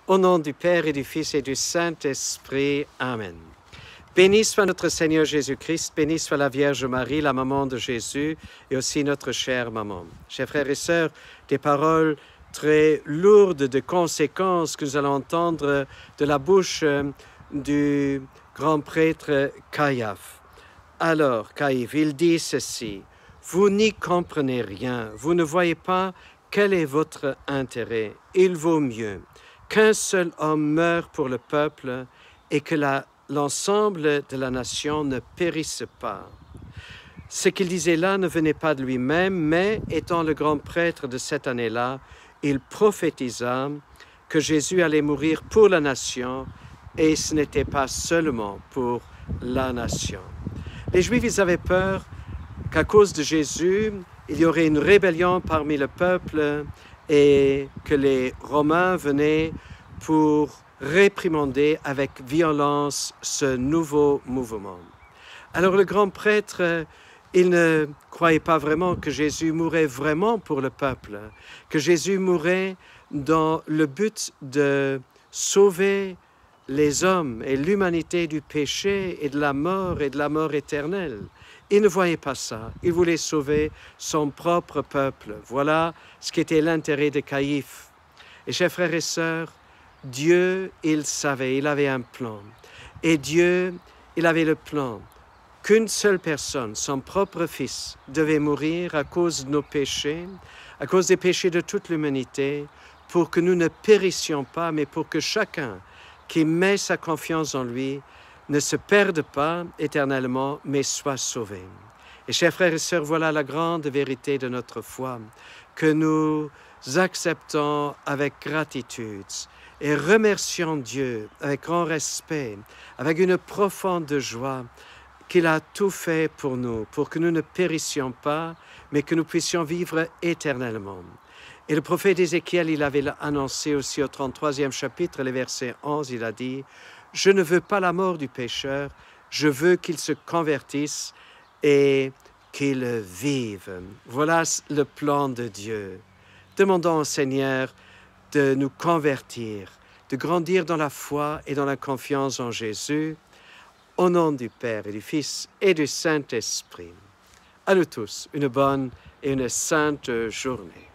Au nom du Père et du Fils et du Saint-Esprit. Amen. Béni soit notre Seigneur Jésus-Christ, béni soit la Vierge Marie, la maman de Jésus, et aussi notre chère maman. Chers frères et sœurs, des paroles très lourdes de conséquences que nous allons entendre de la bouche du grand prêtre Caïphe. Alors, Caïphe, il dit ceci: vous n'y comprenez rien, vous ne voyez pas quel est votre intérêt. Il vaut mieux qu'un seul homme meure pour le peuple et que l'ensemble de la nation ne périsse pas. Ce qu'il disait là ne venait pas de lui-même, mais étant le grand prêtre de cette année-là, il prophétisa que Jésus allait mourir pour la nation, et ce n'était pas seulement pour la nation. Les Juifs, ils avaient peur qu'à cause de Jésus, il y aurait une rébellion parmi le peuple et que les Romains venaient pour réprimander avec violence ce nouveau mouvement. Alors le grand prêtre, il ne croyait pas vraiment que Jésus mourrait vraiment pour le peuple, que Jésus mourrait dans le but de sauver les hommes et l'humanité du péché et de la mort éternelle. Il ne voyait pas ça. Il voulait sauver son propre peuple. Voilà ce qui était l'intérêt de Caïphe. Et chers frères et sœurs, Dieu, il savait, il avait un plan. Et Dieu, il avait le plan qu'une seule personne, son propre fils, devait mourir à cause de nos péchés, à cause des péchés de toute l'humanité, pour que nous ne périssions pas, mais pour que chacun qui met sa confiance en lui ne se perde pas éternellement, mais soit sauvé. Et chers frères et sœurs, voilà la grande vérité de notre foi, que nous acceptons avec gratitude et remercions Dieu avec grand respect, avec une profonde joie, qu'il a tout fait pour nous, pour que nous ne périssions pas, mais que nous puissions vivre éternellement. Et le prophète Ézéchiel, il avait annoncé aussi au 33e chapitre, les versets 11, il a dit: « Je ne veux pas la mort du pécheur, je veux qu'il se convertisse et qu'il vive. » Voilà le plan de Dieu. Demandons au Seigneur de nous convertir, de grandir dans la foi et dans la confiance en Jésus, au nom du Père et du Fils et du Saint-Esprit. À nous tous, une bonne et une sainte journée.